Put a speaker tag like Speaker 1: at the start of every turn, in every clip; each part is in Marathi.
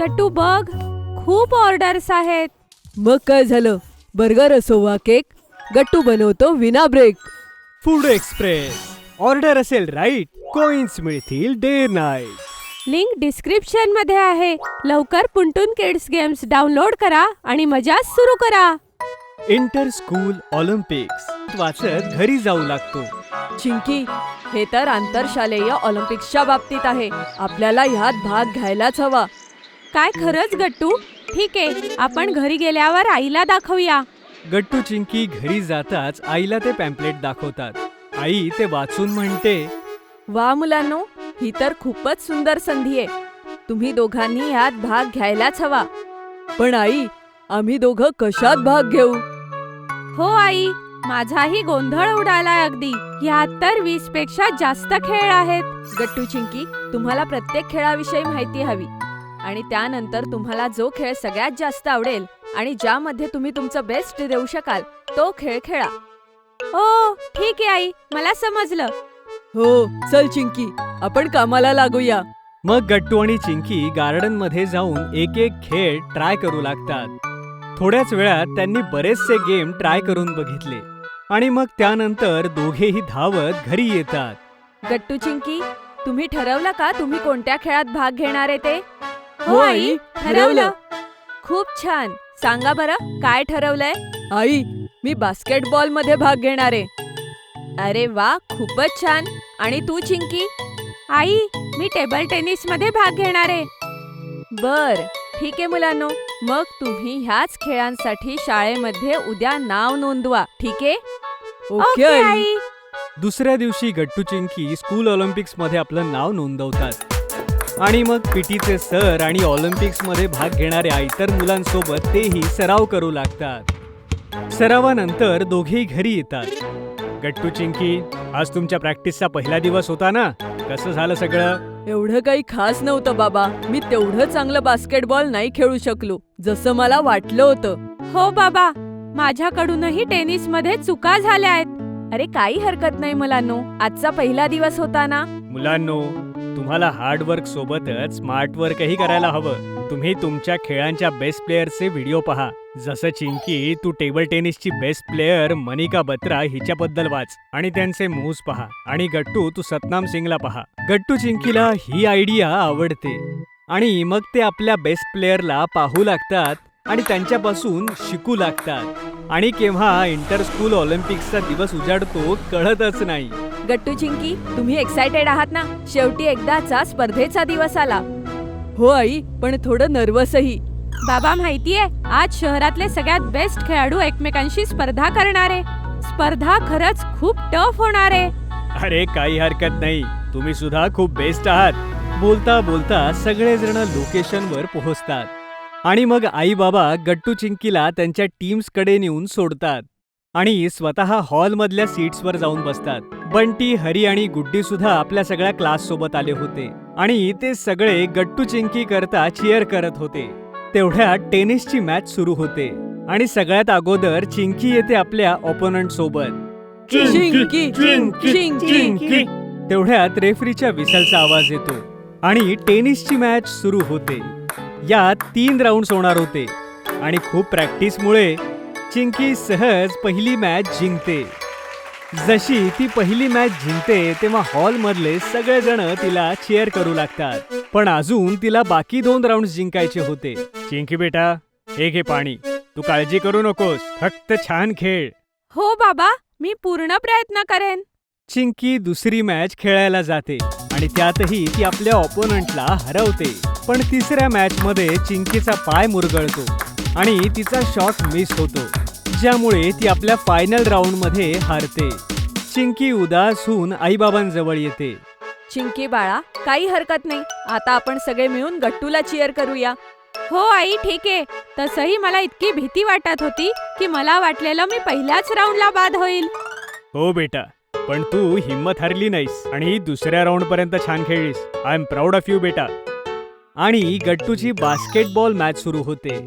Speaker 1: गट्टू बघ, खूप ऑर्डर्स आहेत.
Speaker 2: मग काय झालं? बर्गर असो वा केक, गट्टू बनवतो विना ब्रेक.
Speaker 3: Food express. ऑर्डर असेल राईट, कॉइन्स मिळतील डे नाईट.
Speaker 1: लिंक डिस्क्रिप्शन मध्ये आहे. लवकर पुंटून किड्स गेम्स डाउनलोड करा आणि मजा सुरू करा.
Speaker 3: इंटर स्कूल ऑलिम्पिक्स वाचत घरी जाऊ लागतो.
Speaker 2: चिंकी, हे तर आंतरशालेय ऑलिम्पिक्सच्या बाबतीत आहे. आपल्याला ह्यात भाग घ्यायलाच हवा.
Speaker 1: काय खरंच गट्टू? ठीक आहे, आपण घरी गेल्यावर आईला दाखवूया.
Speaker 3: गट्टू चिंकी घरी जाताच आईला ते पॅम्पलेट दाखवतात. आई ते वाचून म्हणते,
Speaker 2: वा मुलांनो, ही तर खूपच सुंदर संधी आहे. तुम्ही दोघांनी ह्यात भाग घ्यायलाच हवा. पण आई, आम्ही दोघं कशात भाग घेऊ?
Speaker 1: हो आई, माझाही गोंधळ उडालाय अगदी. ह्यात तर 20 पेक्षा जास्त खेळ आहेत.
Speaker 2: गट्टू चिंकी, तुम्हाला प्रत्येक खेळाविषयी माहिती हवी आणि त्यानंतर तुम्हाला जो खेळ सगळ्यात जास्त आवडेल आणि ज्यामध्ये तुम्ही तुमचं बेस्ट देऊ शकाल तो खेळ खेळा.
Speaker 1: हो ठीक आहे आई, मला समजलं.
Speaker 2: हो, चल चिंकी, आपण कामाला लागूया.
Speaker 3: मग गट्टू आणि चिंकी गार्डन मध्ये जाऊन एक एक खेळ ट्राय करू लागतात. थोड्याच वेळात त्यांनी बरेचसे गेम ट्राय करून बघितले आणि मग त्यानंतर दोघेही धावत घरी येतात.
Speaker 2: गट्टू चिंकी, तुम्ही ठरवलं का तुम्ही कोणत्या खेळात भाग घेणार आहे ते?
Speaker 1: हो आई, ठरवलं.
Speaker 2: खूप छान. सांगा बरं, काय ठरवलंय? आई, मी बास्केटबॉल मध्ये भाग घेणार आहे. अरे वा, खूपच छान. आणि तू चिंकी?
Speaker 1: आई, मी टेबल टेनिस मध्ये भाग घेणार आहे.
Speaker 2: बर, ठीक आहे मुलांनो, मग तुम्ही ह्याच खेळांसाठी शाळेमध्ये उद्या नाव नोंदवा, ठीक आहे?
Speaker 1: Okay I.
Speaker 3: दुसऱ्या दिवशी गट्टू चिंकी स्कूल ऑलिम्पिक्स मध्ये आपलं नाव नोंदवतात आणि मग पीटीचे सर आणि ऑलिम्पिक्स मध्ये भाग घेणाऱ्या इतर मुलांसोबत तेही सराव करू लागतात. सरावानंतर दोघेही घरी येतात. गट्टू चिंकी, आज तुमच्या प्रॅक्टिसचा पहिला दिवस होता ना? कसं झालं सगळं?
Speaker 2: एवढं काही खास नव्हतं बाबा. मी तेवढं चांगलं बास्केटबॉल नाही खेळू शकलो जसं मला वाटलं होतं.
Speaker 1: हो बाबा, माझ्याकडूनही टेनिस मध्ये चुका झाल्या आहेत.
Speaker 2: अरे काही हरकत नाही मुलांनो, आजचा पहिला दिवस होता ना.
Speaker 3: मुलांनो, तुम्हाला हार्डवर्क सोबतच स्मार्ट वर्कही करायला हवं. तुम्ही तुमच्या खेळांच्या बेस्ट प्लेअरचे व्हिडिओ पहा. जसं चिंकी, तू टेबल टेनिसची बेस्ट प्लेअर मनिका बत्रा हिच्याबद्दल वाच आणि त्यांचे मूव्स पहा. आणि गट्टू, तू सतनाम सिंगला पहा. गट्टू चिंकीला ही आयडिया आवडते आणि मग ते आपल्या बेस्ट प्लेअरला पाहू लागतात आणि त्यांच्यापासून शिकू लागतात. आणि केव्हा इंटर स्कूल ऑलिम्पिक्सचा दिवस उजाडतो कळतच नाही.
Speaker 2: गट्टू चिंकी, तुम्ही एक्सायटेड आहात ना? शेवटी एकदाचा स्पर्धेचा दिवस आला. हो आई, पण थोडं नर्वसही.
Speaker 1: बाबा माहितीये, आज शहरातले सगळ्यात बेस्ट खेळाडू एकमेकांशी स्पर्धा करणार आहे. स्पर्धा खरंच खूप टफ होणार आहे.
Speaker 3: अरे काही हरकत नाही, तुम्ही सुद्धा खूप बेस्ट आहात. बोलता बोलता सगळेजण लोकेशनवर पोहोचतात आणि मग आई बाबा गट्टू चिंकीला त्यांच्या टीम्सकडे नेऊन सोडतात आणि स्वतः हॉलमधल्या सीट्सवर जाऊन बसतात. बंटी, हरी आणि गुड्डी सुद्धा आपल्या सगळ्या क्लास सोबत आले होते आणि ते सगळे गट्टू चिंकी करता चीअर करत होते. तेवढ्यात टेनिसची मॅच सुरू होते आणि सगळ्यात अगोदर चिंकी येते आपल्या ऑपोनंट सोबत.
Speaker 2: चिंकी, चिंकी.
Speaker 3: तेवढ्यात रेफरीच्या विसलचा आवाज येतो आणि टेनिसची मॅच सुरू होते. यात 3 राऊंड्स होणार होते आणि खूप प्रॅक्टिसमुळे चिंकी सहज पहिली मॅच जिंकते. जशी ती पहिली मॅच जिंकते तेव्हा हॉलमधले सगळेजण तिला चीअर करू लागतात. पण अजून तिला बाकी 2 राऊंड्स जिंकायचे होते. चिंकी बेटा, हे घे पाणी. तू काळजी करू नकोस, फक्त छान खेळ.
Speaker 1: हो बाबा, मी पूर्ण प्रयत्न करेन.
Speaker 3: चिंकी दुसरी मॅच खेळायला जाते आणि त्यातही ती आपल्या ऑपोनंटला हरवते. पण तिसऱ्या मॅच मध्ये चिंकीचा पाय मुरगळतो आणि तिचा शॉट मिस होतो, ज्यामुळे ती आपल्या फायनल राऊंड मध्ये हारते. चिंकी उदास होऊन आईबाबांजवळ येते.
Speaker 2: चिंकी बाळा, काही हरकत नाही. आता आपण सगळे मिळून गट्टूला चीअर करूया.
Speaker 1: हो आई, ठीक आहे. तसंही मला इतकी भीती वाटत होती की मला वाटलेलं मी पहिल्याच राऊंडला बाद होईल.
Speaker 3: हो बेटा, पण तू हिम्मत हरली नाहीस आणि दुसऱ्या राऊंड पर्यंत छान खेळलीस. I am proud of you बेटा. आणि गट्टूची बास्केटबॉल मॅच सुरू होते.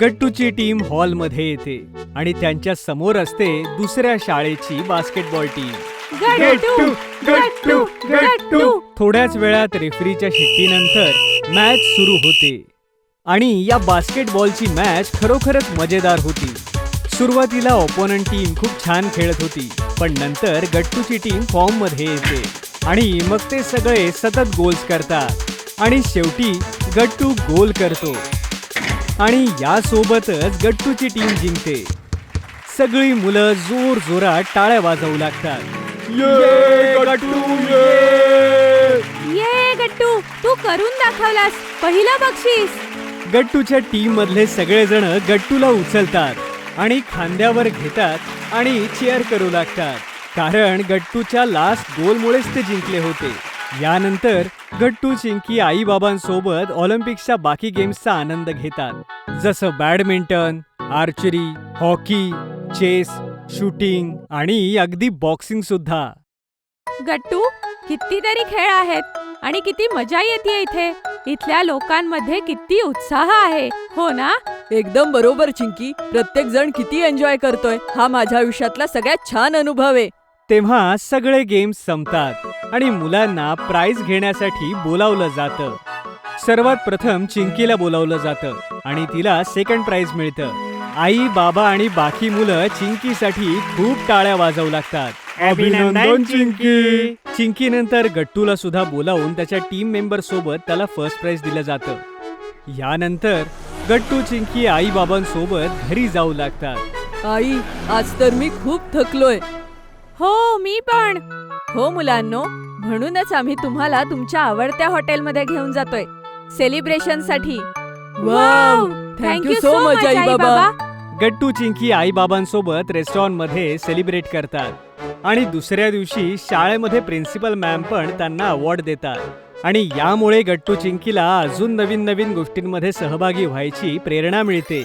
Speaker 3: गट्टूची टीम हॉलमध्ये येते आणि त्यांच्या समोर असते दुसऱ्या शाळेची बास्केटबॉल टीम.
Speaker 1: गट्टू, गट्टू, गट्टू.
Speaker 3: थोड्याच वेळात रेफरीच्या शिट्टीनंतर मॅच सुरू होते आणि या बास्केटबॉलची मॅच खरोखरच मजेदार होती. सुरुवातीला ऑपोनंट टीम खूप छान खेळत होती, पण नंतर गट्टूची टीम फॉर्म मध्ये येते आणि मग ते सगळे सतत गोल्स करतात आणि शेवटी गट्टू गोल करतो आणि यासोबतच गट्टूची टीम जिंकते. सगळी मुलं जोर जोरात टाळ्या वाजवू लागतात. ये गट्टू ये!
Speaker 1: ये गट्टू, तू करून दाखवलास, पहिलं बक्षीस.
Speaker 3: गट्टूच्या टीम मधले सगळेजण गट्टूला उचलतात आणि खांद्यावर घेतात आणि चीअर करू लागतात, कारण गट्टूच्या लास्ट गोलमुळेच ते जिंकले होते. यानंतर गट्टू चिंकी आई बाबांसोबत ऑलिम्पिक्सच्या बाकी गेम्सचा आनंद घेतात, जसं badminton, archery, hockey, chess, shooting आणि अगदी बॉक्सिंग सुद्धा.
Speaker 1: गट्टू, कितीतरी खेळ आहेत आणि किती मजा येते इथे. इथल्या लोकांमध्ये किती उत्साह आहे, हो ना?
Speaker 2: एकदम बरोबर चिंकी. प्रत्येक जण किती एन्जॉय करतोय, हा माझ्या आयुष्यातला सगळ्यात छान अनुभव आहे.
Speaker 3: तेव्हा सगळे गेम्स संपतात आणि मुलांना प्राइज घेण्यासाठी बोलावलं जातं. सर्वात प्रथम चिंकीला बोलावलं जातं आणि तिला सेकंड प्राइज मिळतं. आई बाबा आणि बाकी मुलं चिंकीसाठी खूप टाळ्या वाजवू लागतात. अभिनंदन चिंकी! चिंकीनंतर गट्टूला सुद्धा बोलावून त्याच्या टीम मेंबर सोबत त्याला फर्स्ट प्राइज दिलं जातं. यानंतर गट्टू चिंकी आई बाबांसोबत घरी जाऊ लागतात.
Speaker 2: आई, आज तर मी खूप थकलोय.
Speaker 1: हो, मी पण.
Speaker 2: हो मुलांनो, म्हणूनच आम्ही तुम्हाला तुमच्या आवडत्या हॉटेलमध्ये घेऊन जातोय सेलिब्रेशनसाठी. वाव! थँक्यू सो मच आई बाबा.
Speaker 3: गट्टू चिंकी आई बाबांसोबत रेस्टॉरंटमध्ये सेलिब्रेट करतात आणि दुसऱ्या दिवशी शाळेमध्ये प्रिन्सिपल मॅम पण त्यांना अवॉर्ड देतात आणि यामुळे गट्टू चिंकीला अजून नवीन नवीन गोष्टींमध्ये सहभागी व्हायची प्रेरणा मिळते.